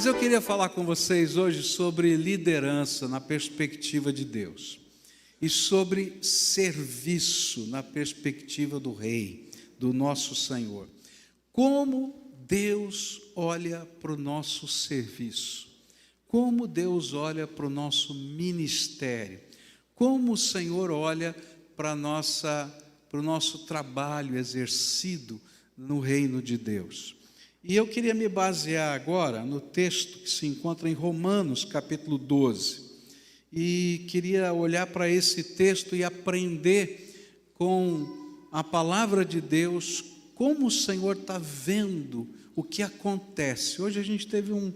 Mas eu queria falar com vocês hoje sobre liderança na perspectiva de Deus e sobre serviço na perspectiva do Rei, do nosso Senhor. Como Deus olha para o nosso serviço, como Deus olha para o nosso ministério, como o Senhor olha para o nosso trabalho exercido no reino de Deus. E eu queria me basear agora no texto que se encontra em Romanos, capítulo 12. E queria olhar para esse texto e aprender com a palavra de Deus como o Senhor está vendo o que acontece. Hoje a gente teve um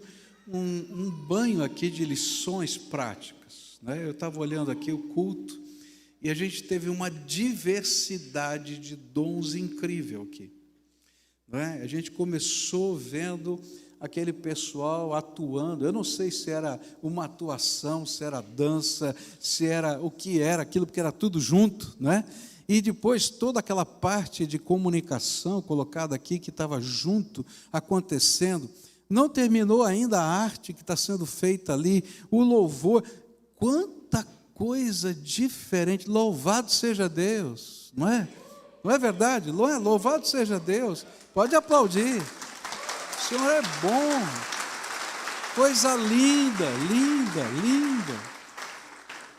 banho aqui de lições práticas, né? Eu estava olhando aqui o culto e a gente teve uma diversidade de dons incrível aqui. A gente começou vendo aquele pessoal atuando. Eu não sei se era uma atuação, se era dança, se era o que era aquilo, porque era tudo junto, né? E depois toda aquela parte de comunicação colocada aqui, que estava junto, acontecendo. Não terminou ainda a arte que está sendo feita ali, o louvor. Quanta coisa diferente. Louvado seja Deus, não é? Não é verdade? Louvado seja Deus. Pode aplaudir. O Senhor é bom. Coisa linda, linda, linda.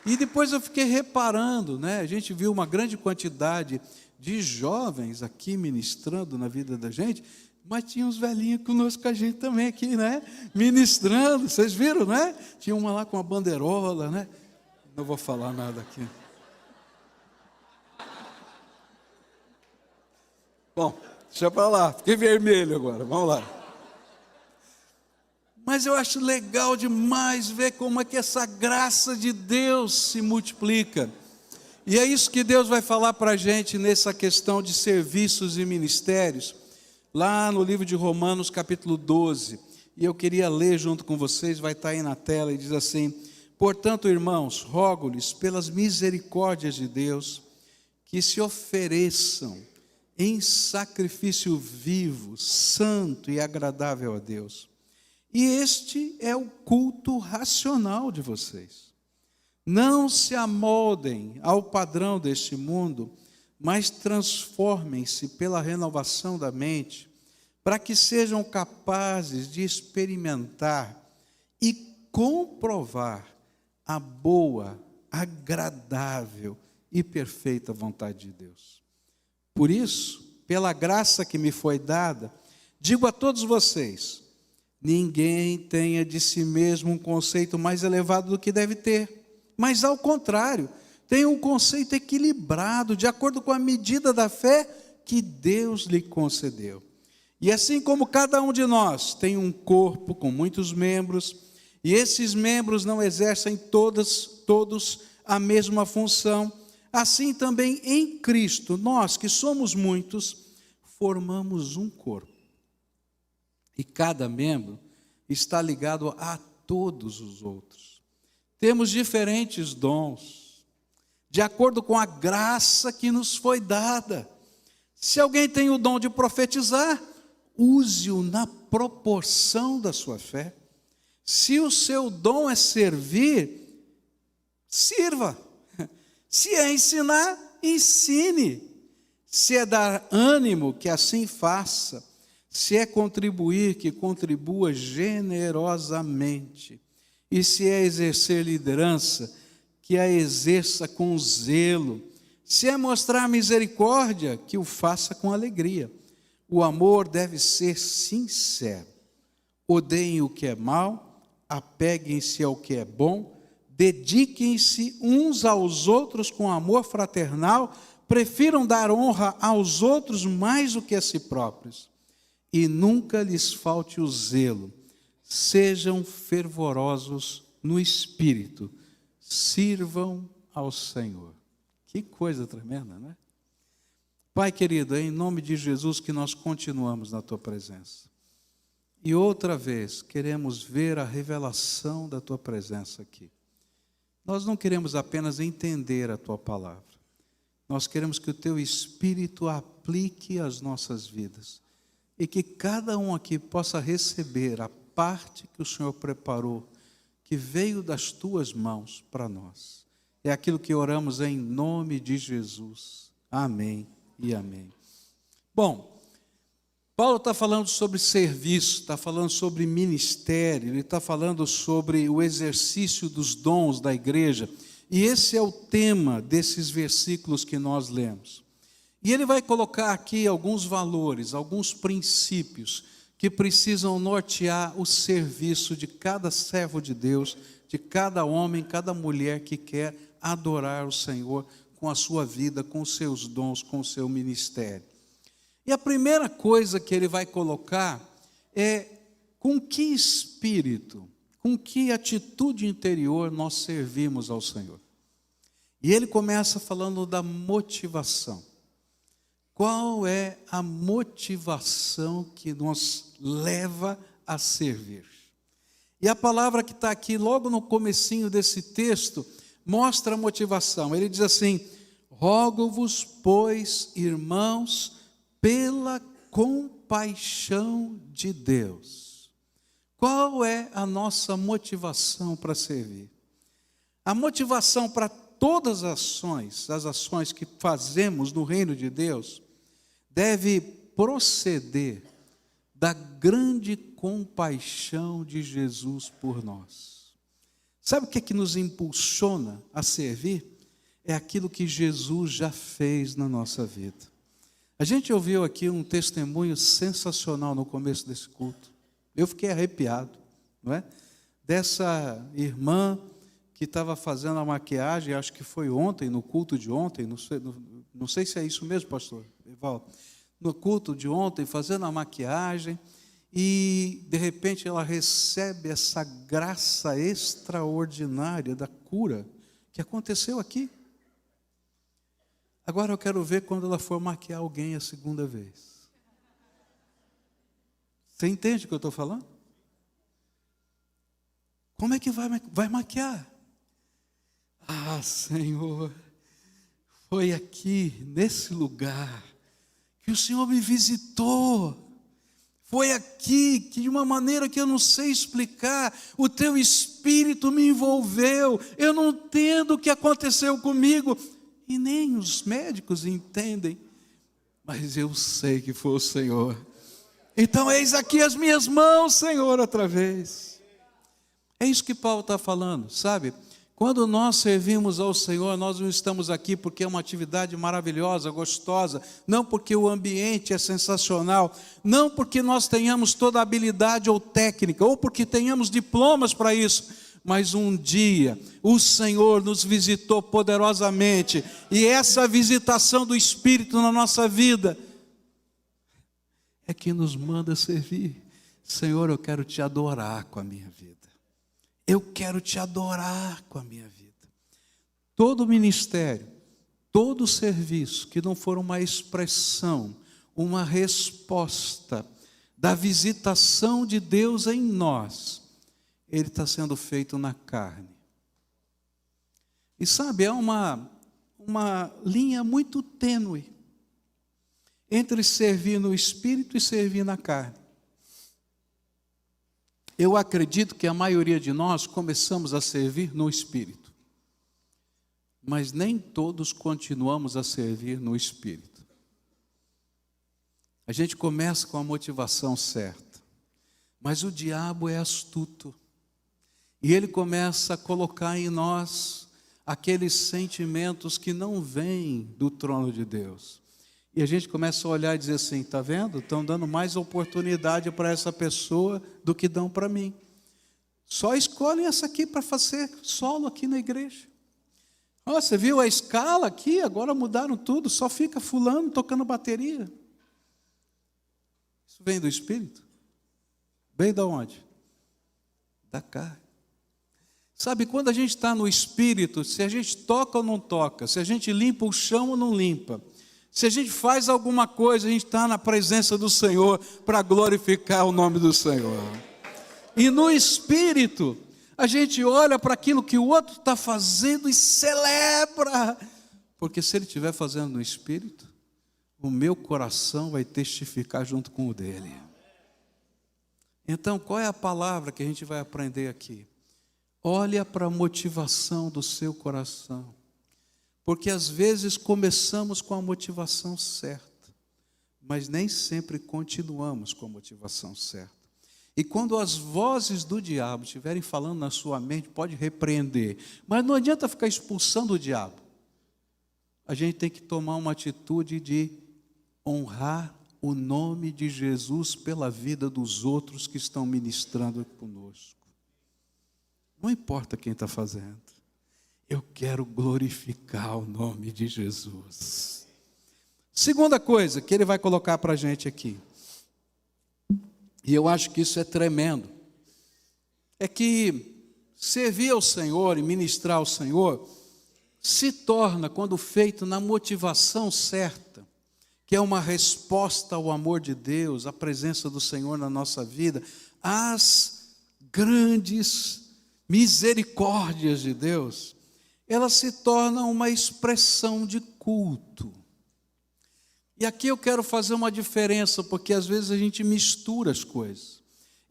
E depois eu fiquei reparando, né? A gente viu uma grande quantidade de jovens aqui ministrando na vida da gente, mas tinha uns velhinhos conosco com a gente também aqui, né? Ministrando. Vocês viram, né? Tinha uma lá com uma bandeirola, né? Não vou falar nada aqui. Bom, deixa para lá, fiquei vermelho agora, vamos lá. Mas eu acho legal demais ver como é que essa graça de Deus se multiplica. E é isso que Deus vai falar para a gente nessa questão de serviços e ministérios, lá no livro de Romanos, capítulo 12. E eu queria ler junto com vocês, vai estar aí na tela, e diz assim: portanto, irmãos, rogo-lhes pelas misericórdias de Deus, que se ofereçam em sacrifício vivo, santo e agradável a Deus. E este é o culto racional de vocês. Não se amoldem ao padrão deste mundo, mas transformem-se pela renovação da mente, para que sejam capazes de experimentar e comprovar a boa, agradável e perfeita vontade de Deus. Por isso, pela graça que me foi dada, digo a todos vocês: ninguém tenha de si mesmo um conceito mais elevado do que deve ter, mas ao contrário, tenha um conceito equilibrado, de acordo com a medida da fé que Deus lhe concedeu. E assim como cada um de nós tem um corpo com muitos membros, e esses membros não exercem todos a mesma função, assim também em Cristo, nós que somos muitos, formamos um corpo. E cada membro está ligado a todos os outros. Temos diferentes dons, de acordo com a graça que nos foi dada. Se alguém tem o dom de profetizar, use-o na proporção da sua fé. Se o seu dom é servir, sirva. Se é ensinar, ensine. Se é dar ânimo, que assim faça. Se é contribuir, que contribua generosamente. E se é exercer liderança, que a exerça com zelo. Se é mostrar misericórdia, que o faça com alegria. O amor deve ser sincero. Odeiem o que é mal, apeguem-se ao que é bom, dediquem-se uns aos outros com amor fraternal, prefiram dar honra aos outros mais do que a si próprios. E nunca lhes falte o zelo. Sejam fervorosos no espírito. Sirvam ao Senhor. Que coisa tremenda, não é? Pai querido, é em nome de Jesus que nós continuamos na Tua presença. E outra vez, queremos ver a revelação da Tua presença aqui. Nós não queremos apenas entender a Tua palavra. Nós queremos que o Teu Espírito aplique às nossas vidas. E que cada um aqui possa receber a parte que o Senhor preparou, que veio das tuas mãos para nós. É aquilo que oramos em nome de Jesus. Amém e amém. Bom, Paulo está falando sobre serviço, está falando sobre ministério, ele está falando sobre o exercício dos dons da igreja. E esse é o tema desses versículos que nós lemos. E ele vai colocar aqui alguns valores, alguns princípios que precisam nortear o serviço de cada servo de Deus, de cada homem, cada mulher que quer adorar o Senhor com a sua vida, com os seus dons, com o seu ministério. E a primeira coisa que ele vai colocar é com que espírito, com que atitude interior nós servimos ao Senhor. E ele começa falando da motivação. Qual é a motivação que nos leva a servir? E a palavra que está aqui logo no comecinho desse texto mostra a motivação. Ele diz assim: rogo-vos, pois, irmãos, pela compaixão de Deus. Qual é a nossa motivação para servir? A motivação para todas as ações que fazemos no reino de Deus, deve proceder da grande compaixão de Jesus por nós. Sabe o que nos impulsiona a servir? É aquilo que Jesus já fez na nossa vida. A gente ouviu aqui um testemunho sensacional no começo desse culto. Eu fiquei arrepiado, não é? Dessa irmã que estava fazendo a maquiagem, acho que foi ontem, no culto de ontem, não sei se é isso mesmo, pastor Evaldo, no culto de ontem, fazendo a maquiagem, e de repente ela recebe essa graça extraordinária da cura que aconteceu aqui. Agora eu quero ver quando ela for maquiar alguém a segunda vez. Você entende o que eu estou falando? Como é que vai maquiar? Ah, Senhor, foi aqui, nesse lugar, que o Senhor me visitou. Foi aqui que, de uma maneira que eu não sei explicar, o teu Espírito me envolveu. Eu não entendo o que aconteceu comigo. E nem os médicos entendem. Mas eu sei que foi o Senhor. Então, eis aqui as minhas mãos, Senhor, outra vez. É isso que Paulo está falando, sabe? Quando nós servimos ao Senhor, nós não estamos aqui porque é uma atividade maravilhosa, gostosa, não porque o ambiente é sensacional, não porque nós tenhamos toda a habilidade ou técnica, ou porque tenhamos diplomas para isso, mas um dia o Senhor nos visitou poderosamente, e essa visitação do Espírito na nossa vida é que nos manda servir. Senhor, eu quero te adorar com a minha vida. Eu quero te adorar com a minha vida. Todo ministério, todo serviço que não for uma expressão, uma resposta da visitação de Deus em nós, ele está sendo feito na carne. E sabe, é uma linha muito tênue entre servir no Espírito e servir na carne. Eu acredito que a maioria de nós começamos a servir no Espírito, mas nem todos continuamos a servir no Espírito. A gente começa com a motivação certa, mas o diabo é astuto, e ele começa a colocar em nós aqueles sentimentos que não vêm do trono de Deus. E a gente começa a olhar e dizer assim, está vendo? Estão dando mais oportunidade para essa pessoa do que dão para mim. Só escolhem essa aqui para fazer solo aqui na igreja. Oh, você viu a escala aqui? Agora mudaram tudo, só fica fulano tocando bateria. Isso vem do Espírito? Vem de onde? Da carne. Sabe, quando a gente está no Espírito, se a gente toca ou não toca, se a gente limpa o chão ou não limpa, se a gente faz alguma coisa, a gente está na presença do Senhor para glorificar o nome do Senhor. E no Espírito, a gente olha para aquilo que o outro está fazendo e celebra. Porque se ele estiver fazendo no Espírito, o meu coração vai testificar junto com o dele. Então, qual é a palavra que a gente vai aprender aqui? Olha para a motivação do seu coração. Porque às vezes começamos com a motivação certa, mas nem sempre continuamos com a motivação certa. E quando as vozes do diabo estiverem falando na sua mente, pode repreender. Mas não adianta ficar expulsando o diabo. A gente tem que tomar uma atitude de honrar o nome de Jesus pela vida dos outros que estão ministrando conosco. Não importa quem está fazendo. Eu quero glorificar o nome de Jesus. Segunda coisa que ele vai colocar para a gente aqui, e eu acho que isso é tremendo, é que servir ao Senhor e ministrar ao Senhor se torna, quando feito na motivação certa, que é uma resposta ao amor de Deus, à presença do Senhor na nossa vida, às grandes misericórdias de Deus, ela se torna uma expressão de culto. E aqui eu quero fazer uma diferença, porque às vezes a gente mistura as coisas,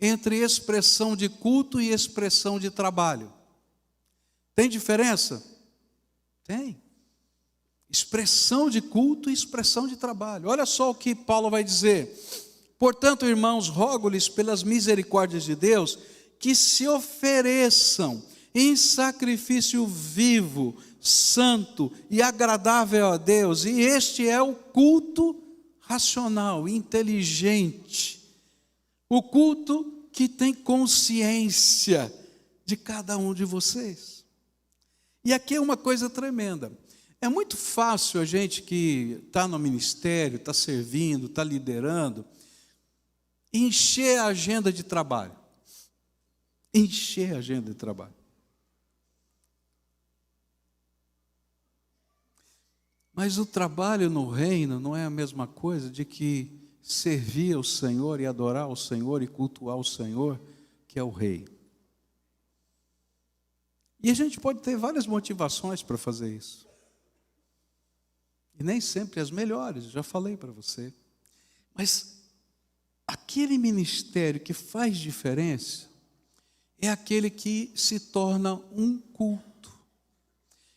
entre expressão de culto e expressão de trabalho. Tem diferença? Tem. Expressão de culto e expressão de trabalho. Olha só o que Paulo vai dizer. Portanto, irmãos, rogo-lhes pelas misericórdias de Deus, que se ofereçam em sacrifício vivo, santo e agradável a Deus, e este é o culto racional, inteligente, o culto que tem consciência de cada um de vocês. E aqui é uma coisa tremenda, é muito fácil a gente que está no ministério, está servindo, está liderando, encher a agenda de trabalho, encher a agenda de trabalho. Mas o trabalho no reino não é a mesma coisa de que servir ao Senhor e adorar ao Senhor e cultuar o Senhor, que é o Rei. E a gente pode ter várias motivações para fazer isso. E nem sempre as melhores, já falei para você. Mas aquele ministério que faz diferença é aquele que se torna um culto.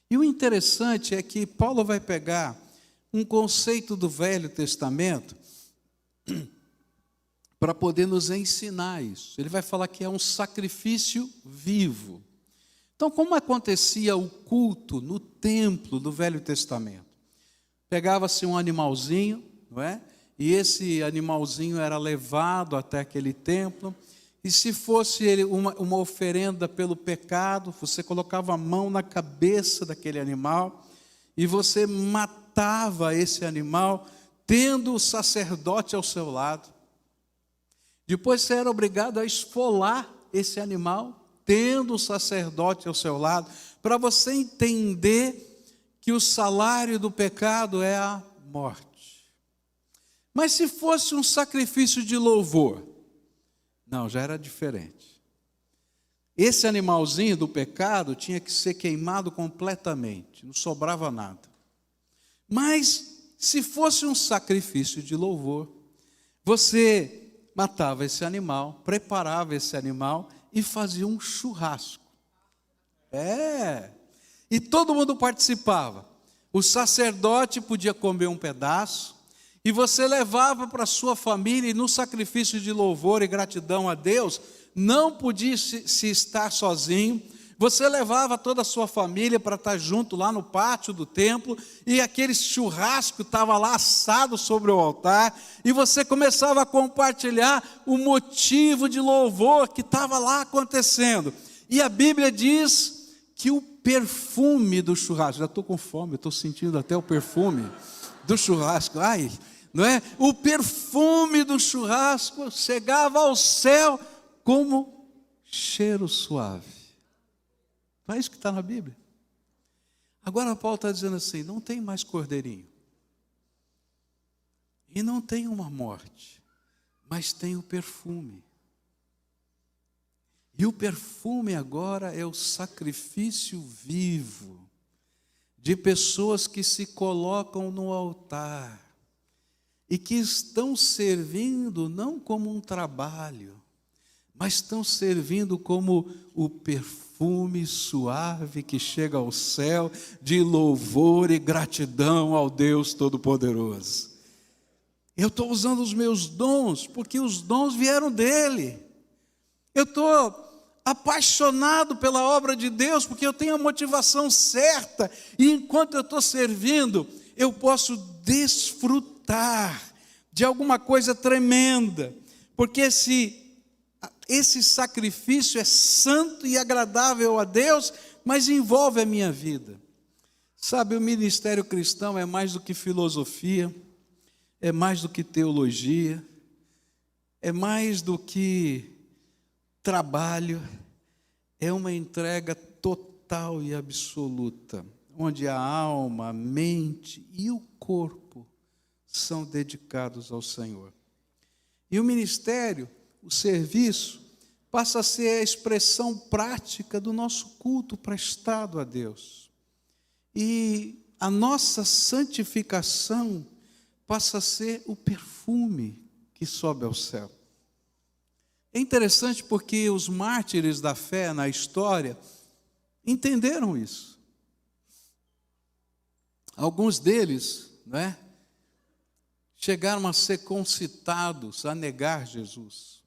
E o interessante é que Paulo vai pegar um conceito do Velho Testamento para poder nos ensinar isso. Ele vai falar que é um sacrifício vivo. Então, como acontecia o culto no templo do Velho Testamento? Pegava-se um animalzinho, não é? E esse animalzinho era levado até aquele templo. E se fosse ele uma oferenda pelo pecado, você colocava a mão na cabeça daquele animal e você matava esse animal, tendo o sacerdote ao seu lado. Depois você era obrigado a esfolar esse animal, tendo o sacerdote ao seu lado, para você entender que o salário do pecado é a morte. Mas se fosse um sacrifício de louvor, não, já era diferente. Esse animalzinho do pecado tinha que ser queimado completamente, não sobrava nada. Mas, se fosse um sacrifício de louvor, você matava esse animal, preparava esse animal e fazia um churrasco. E todo mundo participava. O sacerdote podia comer um pedaço, e você levava para a sua família, e no sacrifício de louvor e gratidão a Deus, não podia se estar sozinho, você levava toda a sua família para estar junto lá no pátio do templo, e aquele churrasco estava lá assado sobre o altar, e você começava a compartilhar o motivo de louvor que estava lá acontecendo. E a Bíblia diz que o perfume do churrasco, já estou com fome, estou sentindo até o perfume do churrasco, não é? O perfume do churrasco chegava ao céu como cheiro suave. Não é isso que está na Bíblia? Agora Paulo está dizendo assim, não tem mais cordeirinho. E não tem uma morte, mas tem o perfume. E o perfume agora é o sacrifício vivo de pessoas que se colocam no altar e que estão servindo não como um trabalho, mas estão servindo como o perfume suave que chega ao céu de louvor e gratidão ao Deus Todo-Poderoso. Eu estou usando os meus dons, porque os dons vieram dele. Eu estou apaixonado pela obra de Deus, porque eu tenho a motivação certa, e enquanto eu estou servindo, eu posso desfrutar de alguma coisa tremenda, porque esse sacrifício é santo e agradável a Deus, mas envolve a minha vida. Sabe, o ministério cristão é mais do que filosofia, é mais do que teologia, é mais do que trabalho, é uma entrega total e absoluta, onde a alma, a mente e o corpo são dedicados ao Senhor. E o ministério, o serviço, passa a ser a expressão prática do nosso culto prestado a Deus. E a nossa santificação passa a ser o perfume que sobe ao céu. É interessante porque os mártires da fé na história entenderam isso. Alguns deles, chegaram a ser concitados a negar Jesus.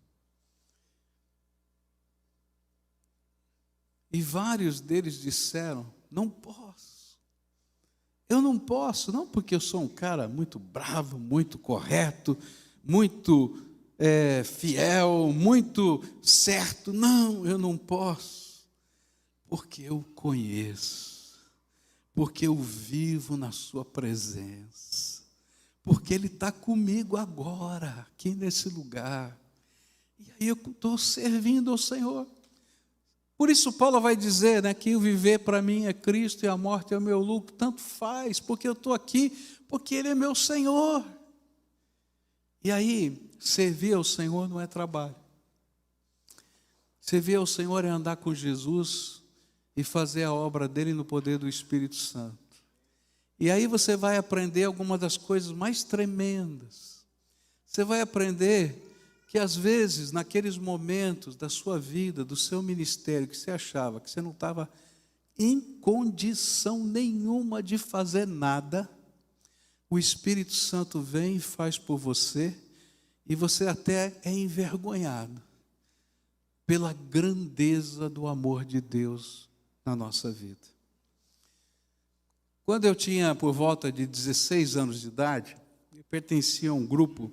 E vários deles disseram: não posso. Eu não posso, não porque eu sou um cara muito bravo, muito correto, muito fiel, muito certo. Não, eu não posso, porque eu conheço, porque eu vivo na sua presença, porque Ele está comigo agora, aqui nesse lugar. E aí eu estou servindo ao Senhor. Por isso Paulo vai dizer, que o viver para mim é Cristo e a morte é o meu lucro. Tanto faz, porque eu estou aqui, porque Ele é meu Senhor. E aí, servir ao Senhor não é trabalho. Servir ao Senhor é andar com Jesus e fazer a obra dEle no poder do Espírito Santo. E aí você vai aprender algumas das coisas mais tremendas. Você vai aprender que às vezes, naqueles momentos da sua vida, do seu ministério, que você achava que você não estava em condição nenhuma de fazer nada, o Espírito Santo vem e faz por você, e você até é envergonhado pela grandeza do amor de Deus na nossa vida. Quando eu tinha por volta de 16 anos de idade, eu pertencia a um grupo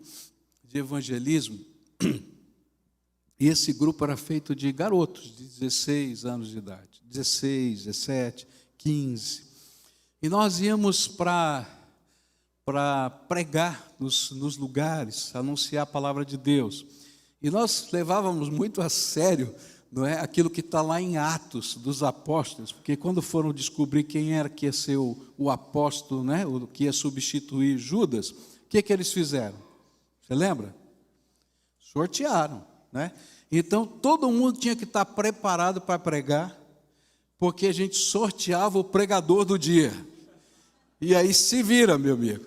de evangelismo. E esse grupo era feito de garotos de 16 anos de idade, 16, 17, 15. E nós íamos para pregar nos lugares, anunciar a palavra de Deus. E nós levávamos muito a sério, aquilo que está lá em Atos dos Apóstolos, porque quando foram descobrir quem era que ia ser o apóstolo, o que ia substituir Judas, o que eles fizeram? Você lembra? Sortearam, Então todo mundo tinha que estar preparado para pregar, porque a gente sorteava o pregador do dia. E aí se vira, meu amigo,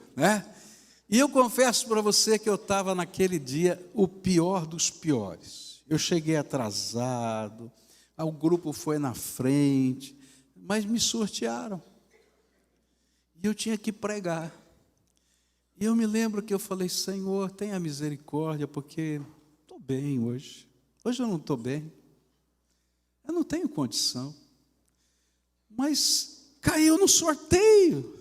E eu confesso para você que eu estava naquele dia o pior dos piores. Eu cheguei atrasado, o grupo foi na frente, mas me sortearam. E eu tinha que pregar. E eu me lembro que eu falei: Senhor, tenha misericórdia, porque estou bem hoje. Hoje eu não estou bem. Eu não tenho condição. Mas caiu no sorteio.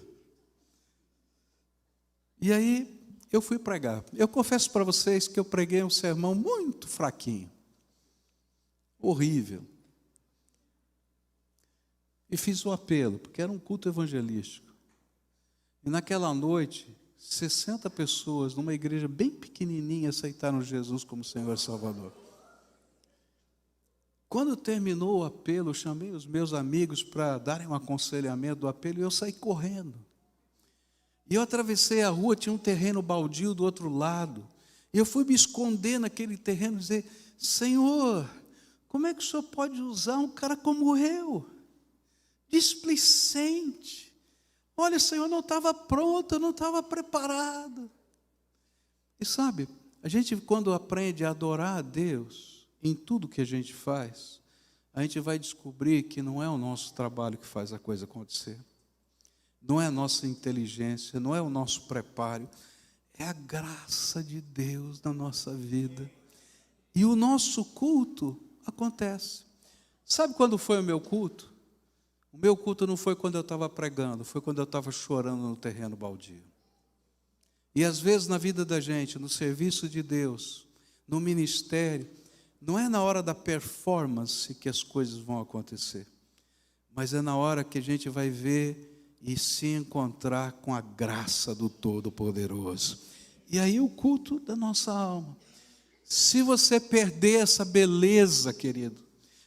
E aí eu fui pregar. Eu confesso para vocês que eu preguei um sermão muito fraquinho. Horrível. E fiz o apelo, porque era um culto evangelístico. E naquela noite, 60 pessoas, numa igreja bem pequenininha, aceitaram Jesus como Senhor e Salvador. Quando terminou o apelo, eu chamei os meus amigos para darem um aconselhamento do apelo, e eu saí correndo. E eu atravessei a rua, tinha um terreno baldio do outro lado, e eu fui me esconder naquele terreno e dizer: Senhor, como é que o Senhor pode usar um cara como eu? Displicente. Olha, Senhor, eu não estava pronto, eu não estava preparado. E sabe, a gente quando aprende a adorar a Deus, em tudo que a gente faz, a gente vai descobrir que não é o nosso trabalho que faz a coisa acontecer. Não é a nossa inteligência, não é o nosso preparo, é a graça de Deus na nossa vida. E o nosso culto acontece. Sabe quando foi o meu culto? O meu culto não foi quando eu estava pregando, foi quando eu estava chorando no terreno baldio. E às vezes na vida da gente, no serviço de Deus, no ministério, não é na hora da performance que as coisas vão acontecer, mas é na hora que a gente vai ver e se encontrar com a graça do Todo-Poderoso. E aí o culto da nossa alma. Se você perder essa beleza, querido,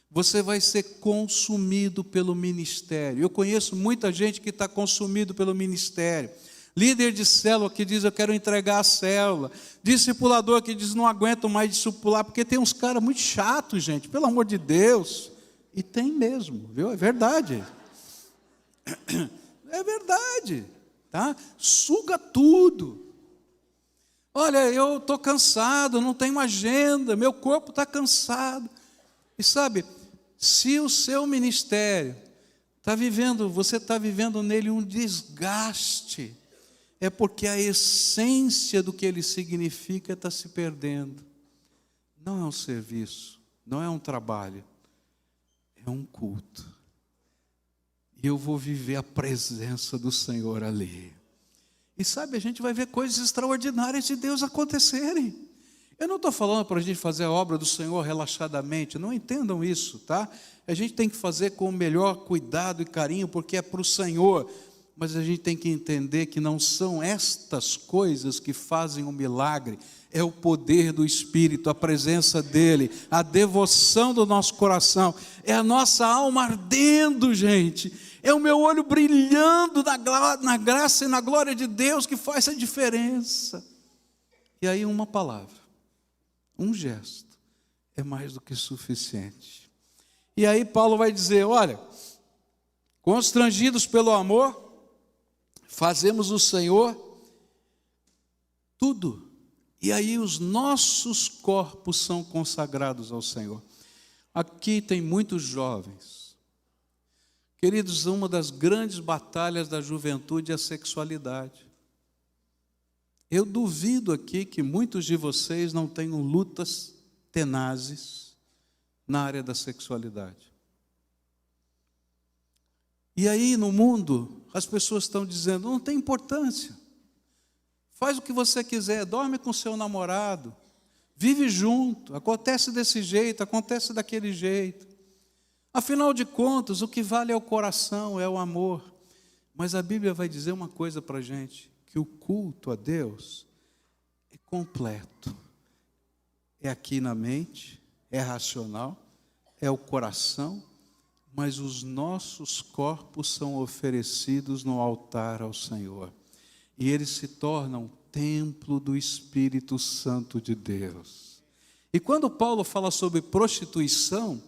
você vai ser consumido pelo ministério. Eu conheço muita gente que está consumido pelo ministério. Líder de célula que diz, eu quero entregar a célula. Discipulador que diz, não aguento mais discipular, porque tem uns caras muito chatos, gente, pelo amor de Deus. E tem mesmo, viu? É verdade. É verdade, tá? Suga tudo. Olha, eu estou cansado, não tenho agenda, meu corpo está cansado. E sabe, se o seu ministério está vivendo, você está vivendo nele um desgaste, é porque a essência do que ele significa está se perdendo. Não é um serviço, não é um trabalho, é um culto. E eu vou viver a presença do Senhor ali. E sabe, a gente vai ver coisas extraordinárias de Deus acontecerem. Eu não estou falando para a gente fazer a obra do Senhor relaxadamente, não entendam isso, tá? A gente tem que fazer com o melhor cuidado e carinho, porque é para o Senhor. Mas a gente tem que entender que não são estas coisas que fazem o milagre, é o poder do Espírito, a presença dEle, a devoção do nosso coração, é a nossa alma ardendo, gente, é o meu olho brilhando na graça e na glória de Deus que faz a diferença. E aí uma palavra, um gesto, é mais do que suficiente. E aí Paulo vai dizer, olha, constrangidos pelo amor, fazemos o Senhor tudo. E aí os nossos corpos são consagrados ao Senhor. Aqui tem muitos jovens. Queridos, uma das grandes batalhas da juventude é a sexualidade. Eu duvido aqui que muitos de vocês não tenham lutas tenazes na área da sexualidade. E aí no mundo, as pessoas estão dizendo, não tem importância. Faz o que você quiser, dorme com seu namorado, vive junto, acontece desse jeito, acontece daquele jeito. Afinal de contas, o que vale é o coração, é o amor. Mas a Bíblia vai dizer uma coisa para a gente, que o culto a Deus é completo. É aqui na mente, é racional, é o coração, mas os nossos corpos são oferecidos no altar ao Senhor. E eles se tornam templo do Espírito Santo de Deus. E quando Paulo fala sobre prostituição,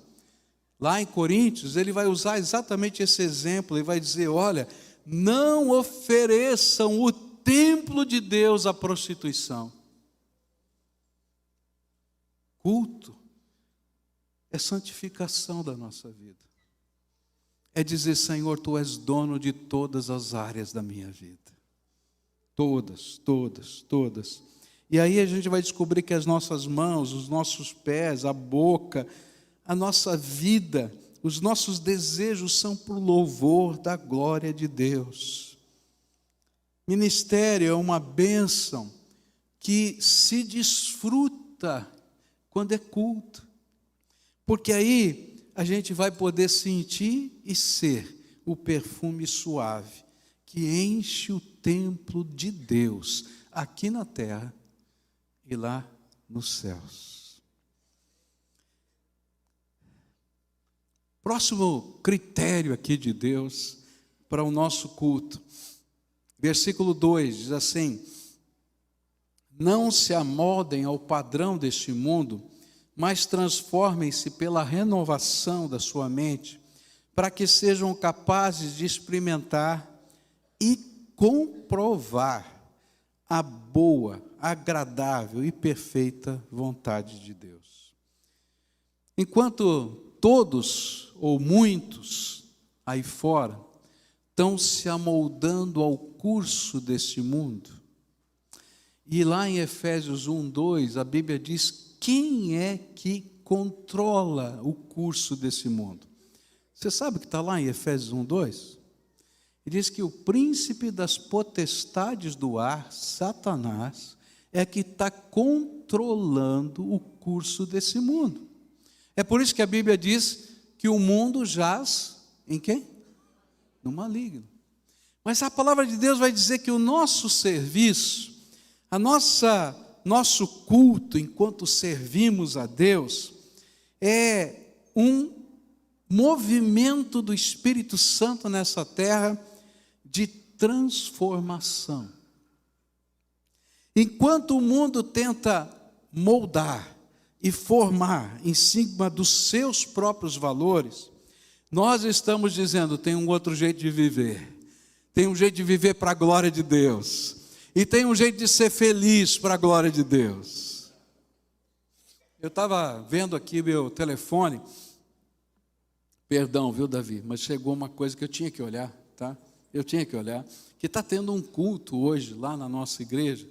lá em Coríntios, ele vai usar exatamente esse exemplo, e vai dizer, olha, não ofereçam o templo de Deus à prostituição. Culto é santificação da nossa vida. É dizer, Senhor, Tu és dono de todas as áreas da minha vida. Todas, todas, todas. E aí a gente vai descobrir que as nossas mãos, os nossos pés, a boca, a nossa vida, os nossos desejos são por louvor da glória de Deus. Ministério é uma bênção que se desfruta quando é culto. Porque aí a gente vai poder sentir e ser o perfume suave que enche o templo de Deus, aqui na terra e lá nos céus. Próximo critério aqui de Deus para o nosso culto. Versículo 2 diz assim: não se amoldem ao padrão deste mundo, mas transformem-se pela renovação da sua mente, para que sejam capazes de experimentar e comprovar a boa, agradável e perfeita vontade de Deus. Enquanto todos ou muitos aí fora estão se amoldando ao curso deste mundo, e lá em Efésios 1:2, a Bíblia diz quem é que controla o curso desse mundo. Você sabe o que está lá em Efésios 1:2? Ele diz que o príncipe das potestades do ar, Satanás, é que está controlando o curso desse mundo. É por isso que a Bíblia diz que o mundo jaz em quem? No maligno. Mas a palavra de Deus vai dizer que o nosso serviço, nosso culto enquanto servimos a Deus, é um movimento do Espírito Santo nessa terra de transformação. Enquanto o mundo tenta moldar e formar em cima dos seus próprios valores, nós estamos dizendo, tem um outro jeito de viver. Tem um jeito de viver para a glória de Deus. E tem um jeito de ser feliz para a glória de Deus. Eu estava vendo aqui meu telefone. Perdão, viu, Davi? Mas chegou uma coisa que eu tinha que olhar, tá? Eu tinha que olhar. Que está tendo um culto hoje lá na nossa igreja,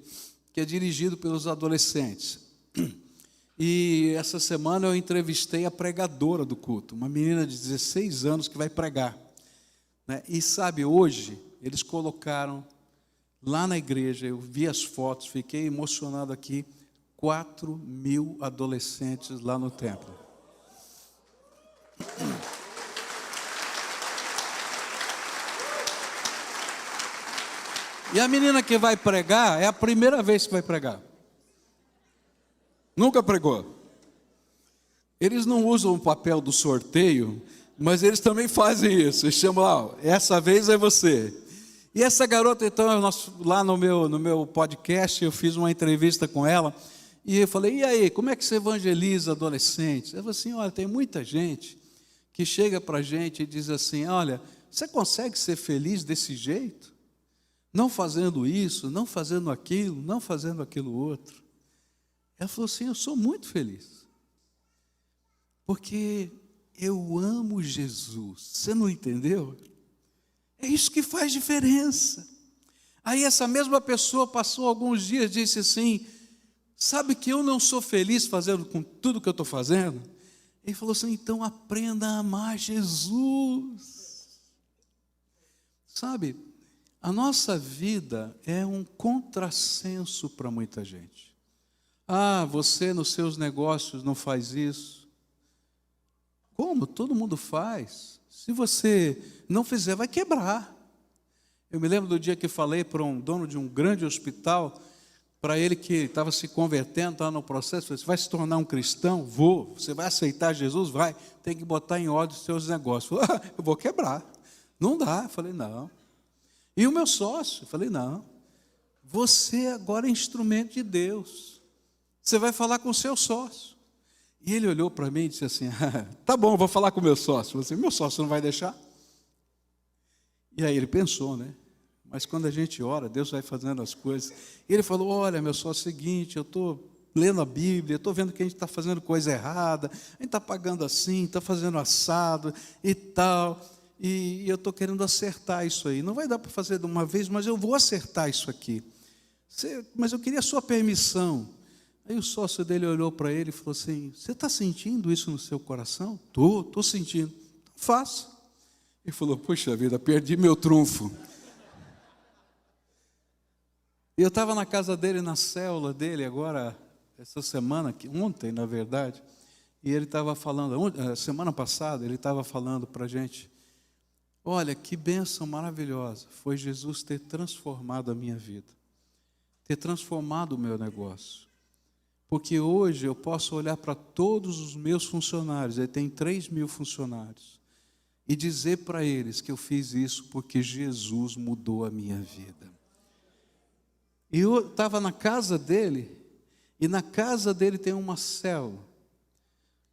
que é dirigido pelos adolescentes. E essa semana eu entrevistei a pregadora do culto, uma menina de 16 anos que vai pregar, né? E sabe, hoje eles colocaram lá na igreja, eu vi as fotos, fiquei emocionado aqui, 4.000 adolescentes lá no templo. E a menina que vai pregar, é a primeira vez que vai pregar. Nunca pregou. Eles não usam o papel do sorteio, mas eles também fazem isso. Eles chamam lá, essa vez é você. E essa garota, então, lá no meu podcast, eu fiz uma entrevista com ela, e eu falei, e aí, como é que você evangeliza adolescentes? Ela falou assim, olha, tem muita gente que chega para a gente e diz assim, olha, você consegue ser feliz desse jeito? Não fazendo isso, não fazendo aquilo, não fazendo aquilo outro. Ela falou assim, eu sou muito feliz, porque eu amo Jesus. Você não entendeu? É isso que faz diferença. Aí essa mesma pessoa passou alguns dias e disse assim, sabe que eu não sou feliz fazendo com tudo que eu estou fazendo? Ele falou assim, então aprenda a amar Jesus. Sabe, a nossa vida é um contrassenso para muita gente. Ah, você nos seus negócios não faz isso. Como? Todo mundo faz. Se você não fizer, vai quebrar. Eu me lembro do dia que falei para um dono de um grande hospital, para ele que estava se convertendo, estava no processo, falei, você vai se tornar um cristão? Vou. Você vai aceitar Jesus? Vai. Tem que botar em ordem os seus negócios. Falei, eu vou quebrar. Não dá. Eu falei, não. E o meu sócio? Eu falei, não. Você agora é instrumento de Deus. Você vai falar com o seu sócio. E ele olhou para mim e disse assim, tá bom, vou falar com o meu sócio. Eu falei assim, meu sócio não vai deixar? E aí ele pensou, né? Mas quando a gente ora, Deus vai fazendo as coisas. E ele falou, olha, meu sócio, é o seguinte, eu estou lendo a Bíblia, estou vendo que a gente está fazendo coisa errada, a gente está pagando assim, está fazendo assado e tal, e eu estou querendo acertar isso aí. Não vai dar para fazer de uma vez, mas eu vou acertar isso aqui. Mas eu queria a sua permissão. Aí o sócio dele olhou para ele e falou assim, você está sentindo isso no seu coração? Estou sentindo. Então faça. Ele falou, puxa vida, perdi meu trunfo. E eu estava na casa dele, na célula dele, agora, essa semana, ontem, na verdade, e ele estava falando, semana passada, ele estava falando para a gente, olha, que bênção maravilhosa, foi Jesus ter transformado a minha vida, ter transformado o meu negócio. Porque hoje eu posso olhar para todos os meus funcionários, ele tem 3.000 funcionários, e dizer para eles que eu fiz isso porque Jesus mudou a minha vida. E eu estava na casa dele, e na casa dele tem uma célula,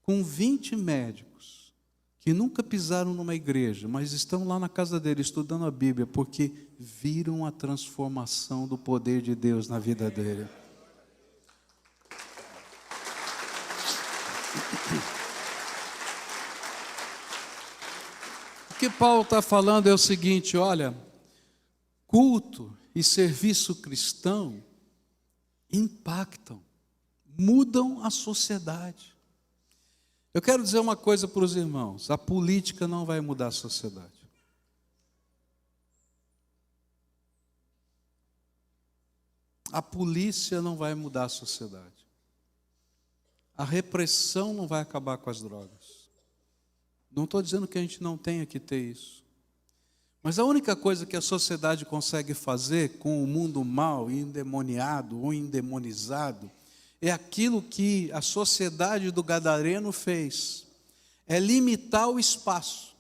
com 20 médicos, que nunca pisaram numa igreja, mas estão lá na casa dele, estudando a Bíblia, porque viram a transformação do poder de Deus na vida dele. que Paulo está falando é o seguinte: olha, culto e serviço cristão impactam, mudam a sociedade. Eu quero dizer uma coisa para os irmãos: a política não vai mudar a sociedade. A polícia não vai mudar a sociedade. A repressão não vai acabar com as drogas. Não estou dizendo que a gente não tenha que ter isso. Mas a única coisa que a sociedade consegue fazer com o mundo mau, endemoniado ou endemonizado, é aquilo que a sociedade do Gadareno fez: é limitar o espaço.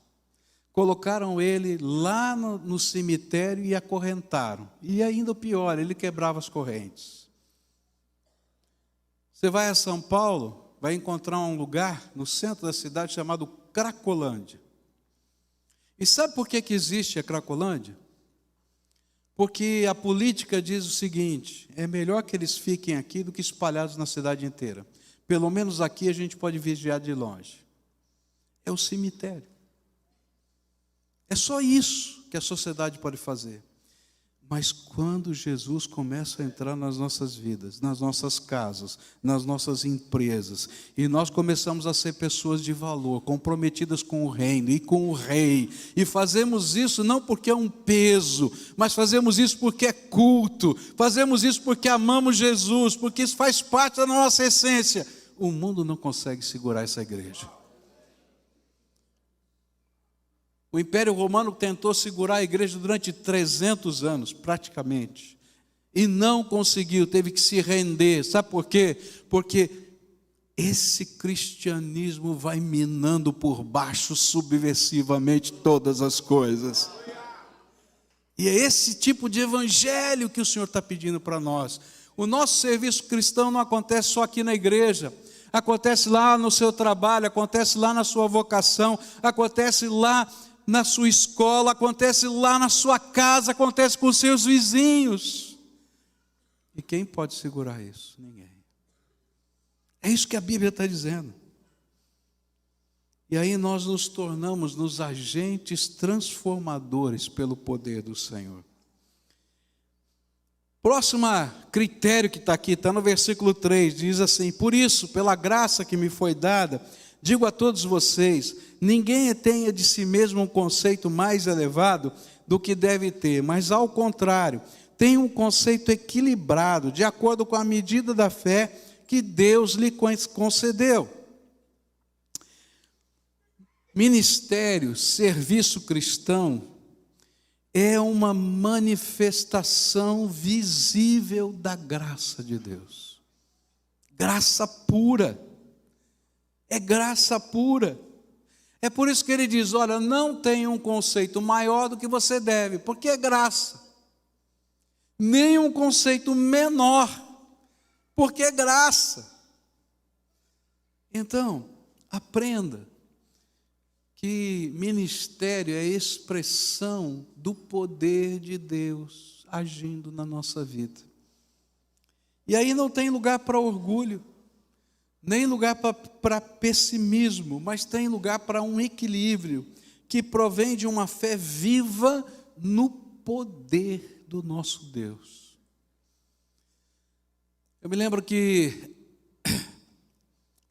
Colocaram ele lá no cemitério e acorrentaram. E ainda o pior, ele quebrava as correntes. Você vai a São Paulo, vai encontrar um lugar no centro da cidade chamado Cracolândia. E sabe por que existe a Cracolândia? Porque a política diz o seguinte: é melhor que eles fiquem aqui do que espalhados na cidade inteira. Pelo menos aqui a gente pode vigiar de longe. É o cemitério. É só isso que a sociedade pode fazer. Mas quando Jesus começa a entrar nas nossas vidas, nas nossas casas, nas nossas empresas, e nós começamos a ser pessoas de valor, comprometidas com o reino e com o rei, e fazemos isso não porque é um peso, mas fazemos isso porque é culto, fazemos isso porque amamos Jesus, porque isso faz parte da nossa essência, o mundo não consegue segurar essa igreja. O Império Romano tentou segurar a igreja durante 300 anos, praticamente, e não conseguiu, teve que se render. Sabe por quê? Porque esse cristianismo vai minando por baixo subversivamente todas as coisas. E é esse tipo de evangelho que o Senhor está pedindo para nós. O nosso serviço cristão não acontece só aqui na igreja. Acontece lá no seu trabalho, acontece lá na sua vocação, acontece lá na sua escola, acontece lá na sua casa, acontece com os seus vizinhos. E quem pode segurar isso? Ninguém. É isso que a Bíblia está dizendo. E aí nós nos tornamos nos agentes transformadores pelo poder do Senhor. Próximo critério que está aqui, está no versículo 3, diz assim: por isso, pela graça que me foi dada, digo a todos vocês, ninguém tenha de si mesmo um conceito mais elevado do que deve ter, mas ao contrário, tenha um conceito equilibrado, de acordo com a medida da fé que Deus lhe concedeu. Ministério, serviço cristão, é uma manifestação visível da graça de Deus. Graça pura. É graça pura. É por isso que ele diz: olha, não tenha um conceito maior do que você deve, porque é graça. Nem um conceito menor, porque é graça. Então, aprenda que ministério é expressão do poder de Deus agindo na nossa vida. E aí não tem lugar para orgulho, nem lugar para pessimismo, mas tem lugar para um equilíbrio que provém de uma fé viva no poder do nosso Deus. Eu me lembro que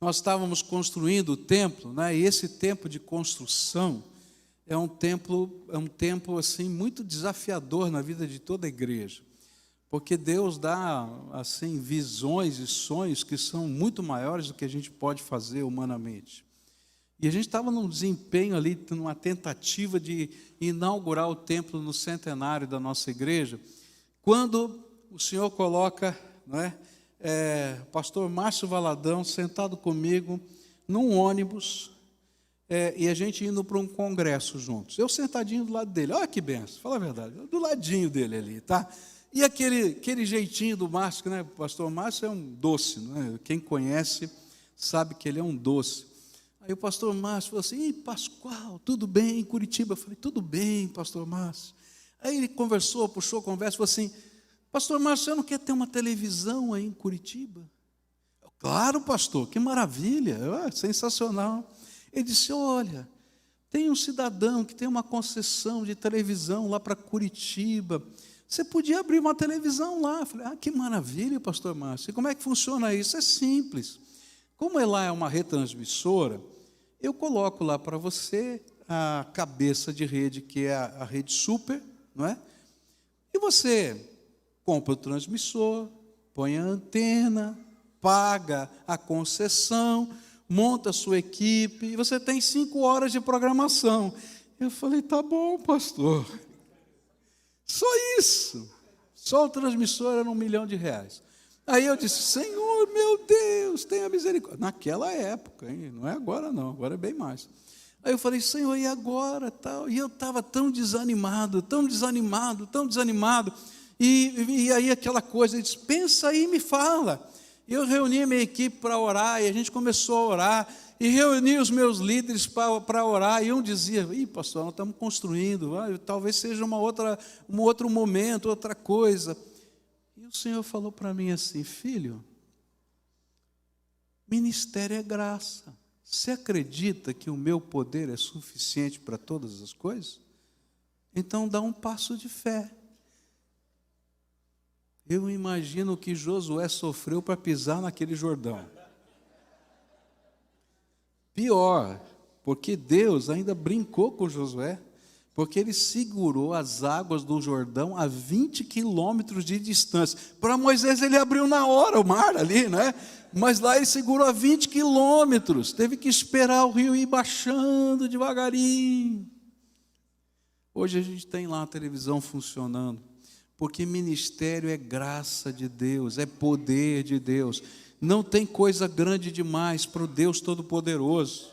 nós estávamos construindo o templo, né? E esse tempo de construção é um tempo assim muito desafiador na vida de toda a igreja, porque Deus dá assim visões e sonhos que são muito maiores do que a gente pode fazer humanamente. E a gente estava num desempenho ali, numa tentativa de inaugurar o templo no centenário da nossa igreja, quando o Senhor coloca, não é, pastor Márcio Valadão sentado comigo num ônibus, e a gente indo para um congresso juntos. Eu sentadinho do lado dele, olha que benção, fala a verdade, do ladinho dele ali, tá? E aquele jeitinho do Márcio, né? O pastor Márcio é um doce, né? Quem conhece sabe que ele é um doce. Aí o pastor Márcio falou assim: Pascoal, tudo bem em Curitiba? Eu falei: tudo bem, pastor Márcio. Aí ele conversou, puxou a conversa, falou assim: pastor Márcio, você não quer ter uma televisão aí em Curitiba? Claro, pastor, que maravilha, sensacional. Ele disse: olha, Tem um cidadão que tem uma concessão de televisão lá para Curitiba. Você podia abrir uma televisão lá. Eu falei, que maravilha, pastor Márcio. E como é que funciona isso? É simples. Como lá é uma retransmissora, eu coloco lá para você a cabeça de rede, que é a rede super, não é? E você compra o transmissor, põe a antena, paga a concessão, monta a sua equipe, e você tem 5 horas de programação. Eu falei, tá bom, pastor. Só isso. Só o transmissor era R$1 milhão. Aí eu disse, Senhor, meu Deus, tenha misericórdia. Naquela época, hein? Não é agora não, agora é bem mais. Aí eu falei, Senhor, e agora? Tal? E eu estava tão desanimado, tão desanimado, tão desanimado. E aí aquela coisa, ele disse, pensa aí e me fala. E eu reuni a minha equipe para orar, e a gente começou a orar, e reuni os meus líderes para orar, e um dizia, pastor, nós estamos construindo, talvez seja um outro momento, outra coisa. E o Senhor falou para mim assim, filho, ministério é graça. Você acredita que o meu poder é suficiente para todas as coisas? Então dá um passo de fé. Eu imagino que Josué sofreu para pisar naquele Jordão. Pior, porque Deus ainda brincou com Josué, porque ele segurou as águas do Jordão a 20 quilômetros de distância. Para Moisés ele abriu na hora o mar ali, né? Mas lá ele segurou a 20 quilômetros, teve que esperar o rio ir baixando devagarinho. Hoje a gente tem lá a televisão funcionando, porque ministério é graça de Deus, é poder de Deus. Não tem coisa grande demais para o Deus Todo-Poderoso,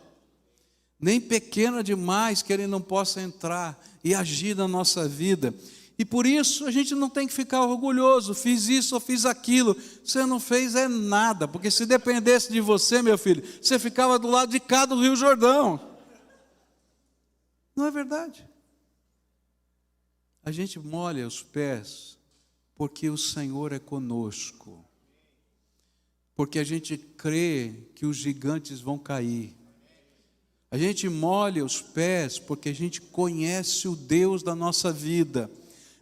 nem pequena demais que Ele não possa entrar e agir na nossa vida. E por isso a gente não tem que ficar orgulhoso, fiz isso ou fiz aquilo. Você não fez nada, porque se dependesse de você, meu filho, você ficava do lado de cá do Rio Jordão. Não é verdade? A gente molha os pés porque o Senhor é conosco, porque a gente crê que os gigantes vão cair. A gente molha os pés porque a gente conhece o Deus da nossa vida.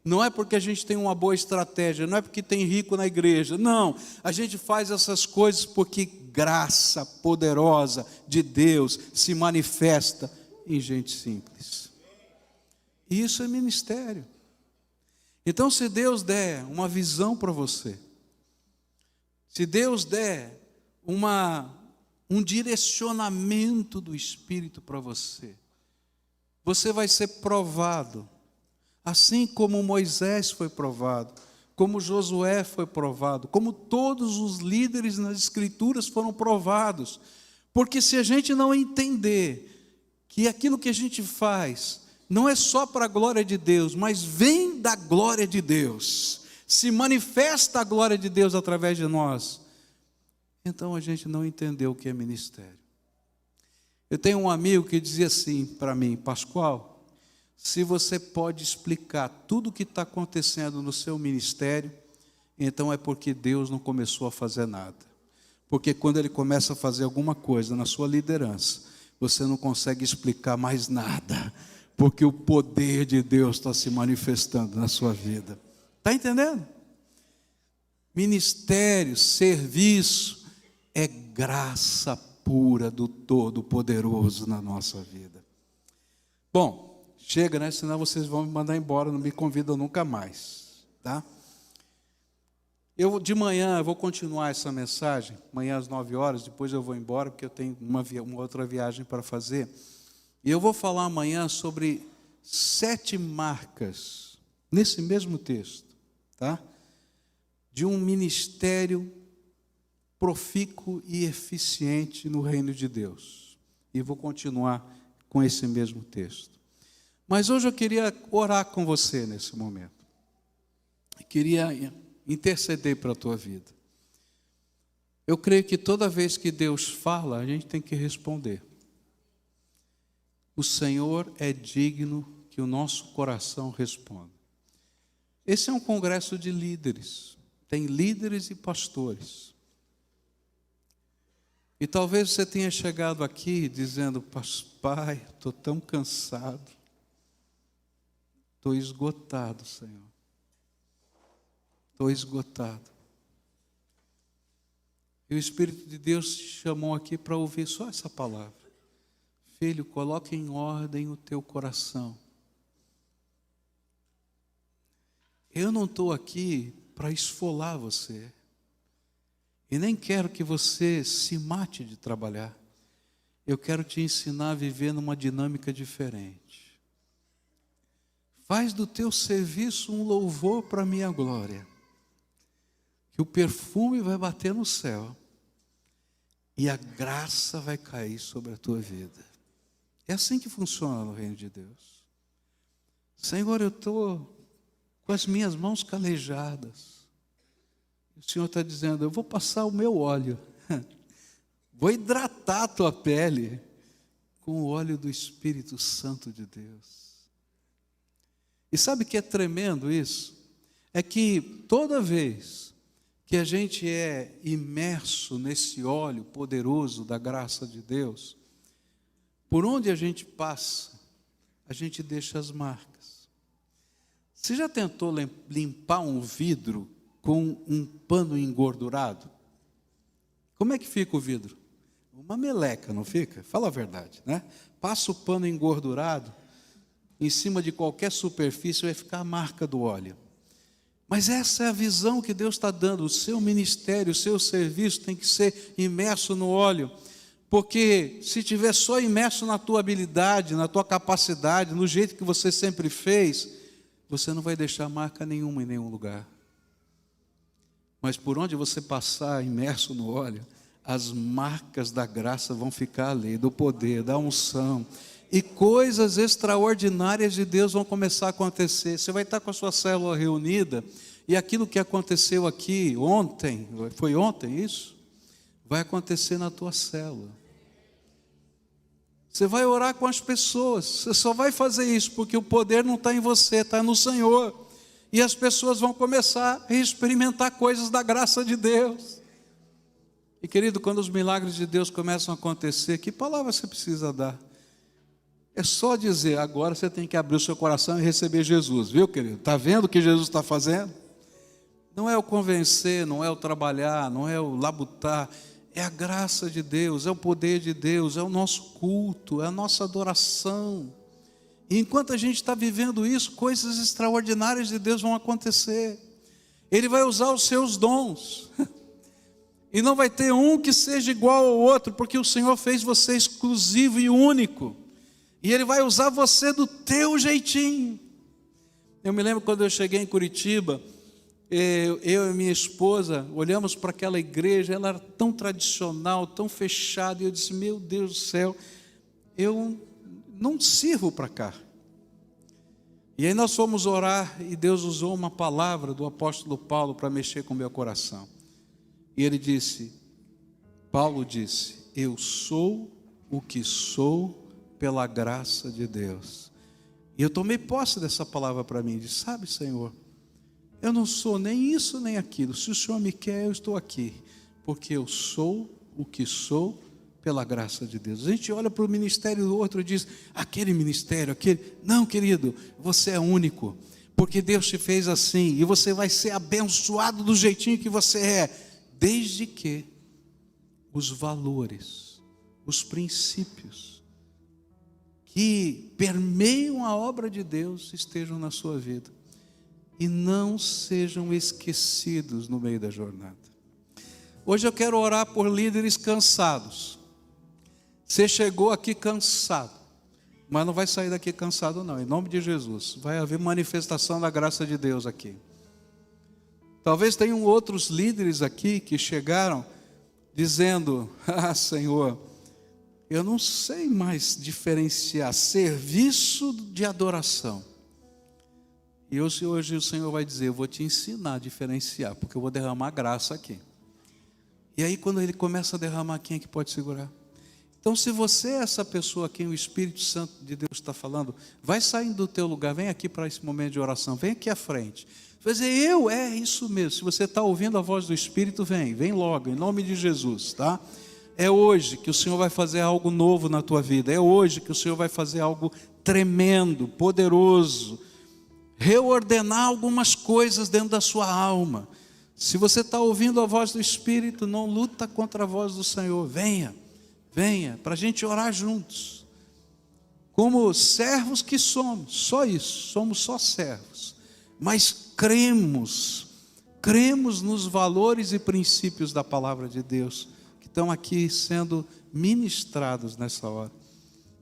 Não é porque a gente tem uma boa estratégia, não é porque tem rico na igreja, não. A gente faz essas coisas porque graça poderosa de Deus se manifesta em gente simples. E isso é ministério. Então, se Deus der uma visão para você, se Deus der um direcionamento do Espírito para você, você vai ser provado. Assim como Moisés foi provado, como Josué foi provado, como todos os líderes nas Escrituras foram provados. Porque se a gente não entender que aquilo que a gente faz não é só para a glória de Deus, mas vem da glória de Deus, se manifesta a glória de Deus através de nós, então a gente não entendeu o que é ministério. Eu tenho um amigo que dizia assim para mim, Pascoal, se você pode explicar tudo o que está acontecendo no seu ministério, então é porque Deus não começou a fazer nada. Porque quando Ele começa a fazer alguma coisa na sua liderança, você não consegue explicar mais nada, porque o poder de Deus está se manifestando na sua vida. Está entendendo? Ministério, serviço, é graça pura do Todo-Poderoso na nossa vida. Bom, chega, né? Senão vocês vão me mandar embora, não me convidam nunca mais, tá? De manhã eu vou continuar essa mensagem, amanhã às 9 horas, depois eu vou embora, porque eu tenho uma outra viagem para fazer. E eu vou falar amanhã sobre 7 marcas, nesse mesmo texto, tá? De um ministério profícuo e eficiente no reino de Deus. E vou continuar com esse mesmo texto. Mas hoje eu queria orar com você nesse momento. Eu queria interceder para a tua vida. Eu creio que toda vez que Deus fala, a gente tem que responder. O Senhor é digno que o nosso coração responda. Esse é um congresso de líderes. Tem líderes e pastores. E talvez você tenha chegado aqui dizendo: Pai, estou tão cansado, estou esgotado, Senhor, estou esgotado. E o Espírito de Deus te chamou aqui para ouvir só essa palavra: filho, coloque em ordem o teu coração. Eu não estou aqui para esfolar você. E nem quero que você se mate de trabalhar. Eu quero te ensinar a viver numa dinâmica diferente. Faz do teu serviço um louvor para a minha glória. Que o perfume vai bater no céu. E a graça vai cair sobre a tua vida. É assim que funciona no reino de Deus. Senhor, eu estou com as minhas mãos calejadas. O Senhor está dizendo: eu vou passar o meu óleo, vou hidratar a tua pele com o óleo do Espírito Santo de Deus. E sabe o que é tremendo isso? É que toda vez que a gente é imerso nesse óleo poderoso da graça de Deus, por onde a gente passa, a gente deixa as marcas. Você já tentou limpar um vidro com um pano engordurado? Como é que fica o vidro? Uma meleca, não fica? Fala a verdade, né? Passa o pano engordurado em cima de qualquer superfície, vai ficar a marca do óleo. Mas essa é a visão que Deus está dando. O seu ministério, o seu serviço tem que ser imerso no óleo. Porque se estiver só imerso na tua habilidade, na tua capacidade, no jeito que você sempre fez, você não vai deixar marca nenhuma em nenhum lugar. Mas por onde você passar imerso no óleo, as marcas da graça vão ficar ali, do poder, da unção. E coisas extraordinárias de Deus vão começar a acontecer. Você vai estar com a sua célula reunida, e aquilo que aconteceu aqui ontem, foi ontem isso? Vai acontecer na tua célula. Você vai orar com as pessoas. Você só vai fazer isso porque o poder não está em você, está no Senhor. E as pessoas vão começar a experimentar coisas da graça de Deus. E querido, quando os milagres de Deus começam a acontecer, que palavra você precisa dar? É só dizer: agora você tem que abrir o seu coração e receber Jesus, viu, querido? Está vendo o que Jesus está fazendo? Não é o convencer, não é o trabalhar, não é o labutar. É a graça de Deus, é o poder de Deus, é o nosso culto, é a nossa adoração. E enquanto a gente está vivendo isso, coisas extraordinárias de Deus vão acontecer. Ele vai usar os seus dons. E não vai ter um que seja igual ao outro, porque o Senhor fez você exclusivo e único. E Ele vai usar você do teu jeitinho. Eu me lembro quando eu cheguei em Curitiba, eu e minha esposa olhamos para aquela igreja, ela era tão tradicional, tão fechada, e eu disse: meu Deus do céu, eu não sirvo para cá. E aí nós fomos orar, e Deus usou uma palavra do apóstolo Paulo para mexer com o meu coração. E ele disse, Paulo disse: eu sou o que sou pela graça de Deus. E eu tomei posse dessa palavra para mim, e disse: sabe, Senhor, eu não sou nem isso nem aquilo. Se o Senhor me quer, eu estou aqui, porque eu sou o que sou pela graça de Deus. A gente olha para o ministério do outro e diz: aquele ministério, aquele... Não, querido, você é único, porque Deus te fez assim, e você vai ser abençoado do jeitinho que você é, desde que os valores, os princípios que permeiam a obra de Deus estejam na sua vida e não sejam esquecidos no meio da jornada. Hoje eu quero orar por líderes cansados. Você chegou aqui cansado, mas não vai sair daqui cansado não, em nome de Jesus. Vai haver manifestação da graça de Deus aqui. Talvez tenham outros líderes aqui que chegaram dizendo: ah, Senhor, eu não sei mais diferenciar serviço de adoração. E hoje o Senhor vai dizer: eu vou te ensinar a diferenciar, porque eu vou derramar graça aqui. E aí quando Ele começa a derramar, quem é que pode segurar? Então, se você é essa pessoa a quem o Espírito Santo de Deus está falando, vai saindo do teu lugar, vem aqui para esse momento de oração, vem aqui à frente. Vai dizer: é isso mesmo. Se você está ouvindo a voz do Espírito, vem logo, em nome de Jesus, tá? É hoje que o Senhor vai fazer algo novo na tua vida. É hoje que o Senhor vai fazer algo tremendo, poderoso. Reordenar algumas coisas dentro da sua alma. Se você está ouvindo a voz do Espírito, não luta contra a voz do Senhor. Venha, venha, para a gente orar juntos. Como servos que somos, só isso, somos só servos. Mas cremos nos valores e princípios da palavra de Deus, que estão aqui sendo ministrados nessa hora.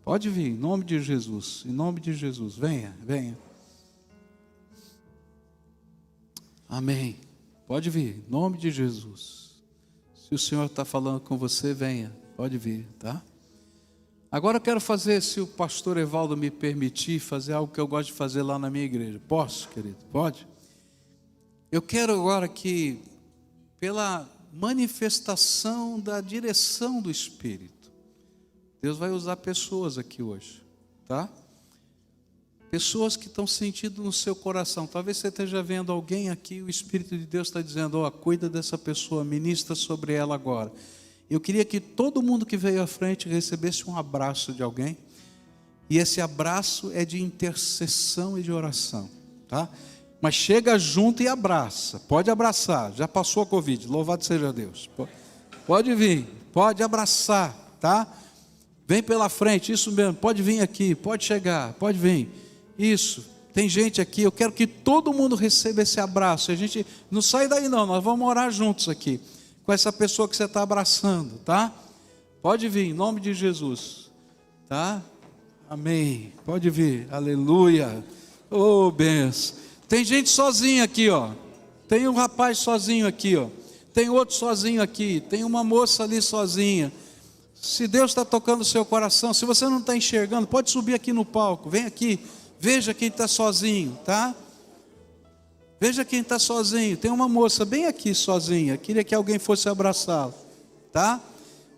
Pode vir, em nome de Jesus, venha, venha. Amém. Pode vir, em nome de Jesus. Se o Senhor está falando com você, venha, pode vir, tá? Agora eu quero fazer, se o pastor Evaldo me permitir, fazer algo que eu gosto de fazer lá na minha igreja. Posso, querido? Pode? Eu quero agora que, pela manifestação da direção do Espírito, Deus vai usar pessoas aqui hoje, tá? Pessoas que estão sentindo no seu coração. Talvez você esteja vendo alguém aqui, o Espírito de Deus está dizendo, cuida dessa pessoa, ministra sobre ela agora. Eu queria que todo mundo que veio à frente recebesse um abraço de alguém. E esse abraço é de intercessão e de oração, tá? Mas chega junto e abraça. Pode abraçar, já passou a Covid, louvado seja Deus. Pode vir, pode abraçar, tá? Vem pela frente, isso mesmo, pode vir aqui, pode chegar, pode vir. Isso, tem gente aqui, eu quero que todo mundo receba esse abraço. A gente não sai daí não, nós vamos orar juntos aqui, com essa pessoa que você está abraçando, tá? Pode vir, em nome de Jesus, tá? Amém, pode vir, aleluia, oh benção. Tem gente sozinha aqui, ó. Tem um rapaz sozinho aqui, ó. Tem outro sozinho aqui, tem uma moça ali sozinha. Se Deus está tocando o seu coração, se você não está enxergando, pode subir aqui no palco, vem aqui, veja quem está sozinho, tá? Veja quem está sozinho, tem uma moça bem aqui sozinha, queria que alguém fosse abraçá-la, tá?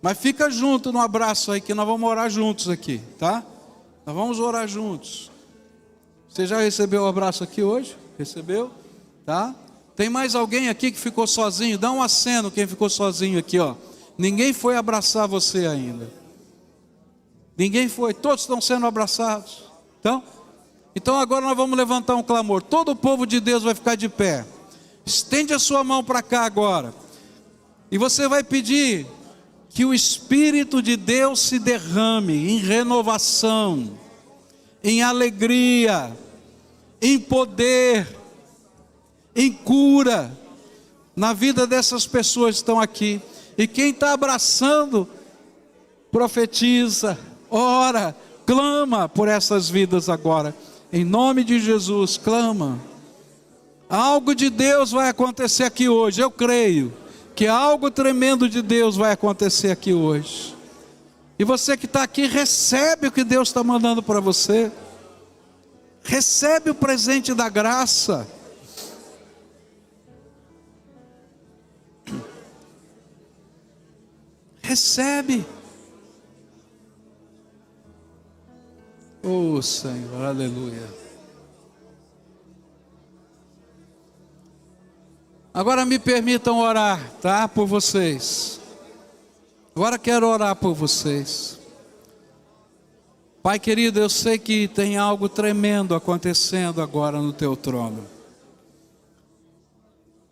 Mas fica junto no abraço aí, que nós vamos orar juntos aqui, tá? Nós vamos orar juntos. Você já recebeu o abraço aqui hoje? Recebeu? Tá? Tem mais alguém aqui que ficou sozinho? Dá um aceno quem ficou sozinho aqui, ó. Ninguém foi abraçar você ainda. Ninguém foi, todos estão sendo abraçados. Então agora nós vamos levantar um clamor. Todo o povo de Deus vai ficar de pé. Estende a sua mão para cá agora. E você vai pedir que o Espírito de Deus se derrame em renovação, em alegria, em poder, em cura, na vida dessas pessoas que estão aqui. E quem está abraçando, profetiza, ora, clama por essas vidas agora. Em nome de Jesus, clama. Algo de Deus vai acontecer aqui hoje, eu creio que algo tremendo de Deus vai acontecer aqui hoje. E você que está aqui, recebe o que Deus está mandando para você. Recebe o presente da graça. Recebe. Oh Senhor, aleluia. Agora me permitam orar, tá? Por vocês. Agora quero orar por vocês. Pai querido, eu sei que tem algo tremendo acontecendo agora no teu trono.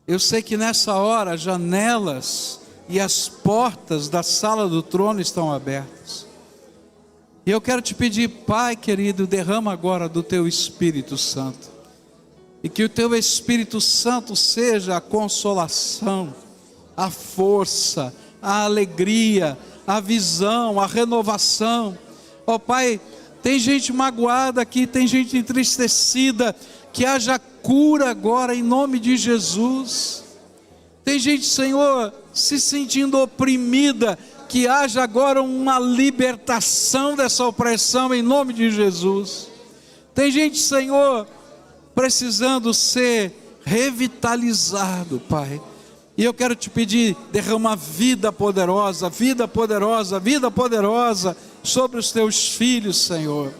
Eu sei que nessa hora janelas e as portas da sala do trono estão abertas. E eu quero te pedir, Pai querido, derrama agora do teu Espírito Santo. E que o teu Espírito Santo seja a consolação, a força, a alegria, a visão, a renovação. Ó Pai, tem gente magoada aqui, tem gente entristecida, que haja cura agora em nome de Jesus. Tem gente, Senhor, se sentindo oprimida, que haja agora uma libertação dessa opressão em nome de Jesus. Tem gente, Senhor, precisando ser revitalizado, Pai. E eu quero te pedir, derrama vida poderosa, vida poderosa, vida poderosa sobre os teus filhos, Senhor.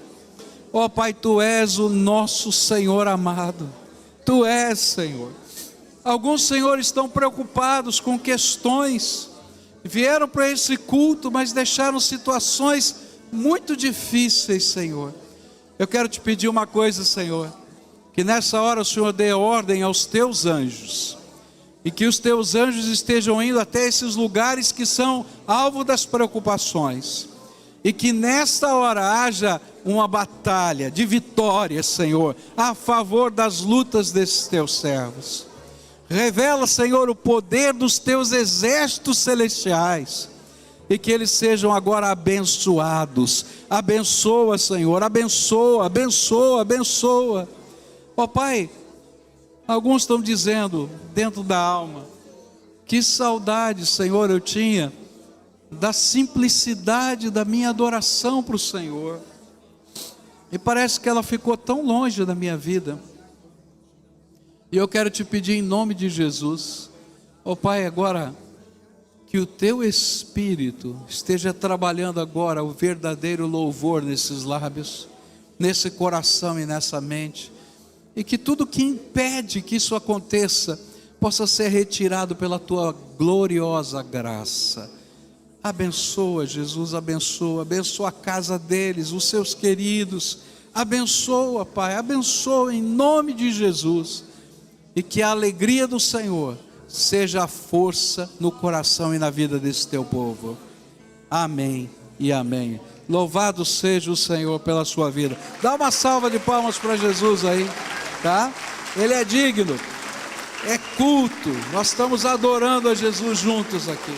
Ó Pai, Tu és o nosso Senhor amado. Tu és, Senhor. Alguns, Senhor, estão preocupados com questões vieram para esse culto, mas deixaram situações muito difíceis, Senhor. Eu quero te pedir uma coisa, Senhor, que nessa hora o Senhor dê ordem aos teus anjos, e que os teus anjos estejam indo até esses lugares que são alvo das preocupações, e que nesta hora haja uma batalha de vitória, Senhor, a favor das lutas desses teus servos. Revela, Senhor, o poder dos teus exércitos celestiais, e que eles sejam agora abençoados. Abençoa, Senhor, abençoa, abençoa, abençoa. Ó Pai, alguns estão dizendo dentro da alma: que saudade, Senhor, eu tinha da simplicidade da minha adoração para o Senhor, e parece que ela ficou tão longe da minha vida. E eu quero te pedir em nome de Jesus, ó Pai, agora que o teu Espírito esteja trabalhando agora o verdadeiro louvor nesses lábios, nesse coração e nessa mente, e que tudo que impede que isso aconteça possa ser retirado pela tua gloriosa graça. Abençoa, Jesus, abençoa, abençoa a casa deles, os seus queridos, abençoa, Pai, abençoa em nome de Jesus, e que a alegria do Senhor seja a força no coração e na vida desse teu povo. Amém e amém. Louvado seja o Senhor pela sua vida. Dá uma salva de palmas para Jesus aí, tá? Ele é digno, é culto, nós estamos adorando a Jesus juntos aqui.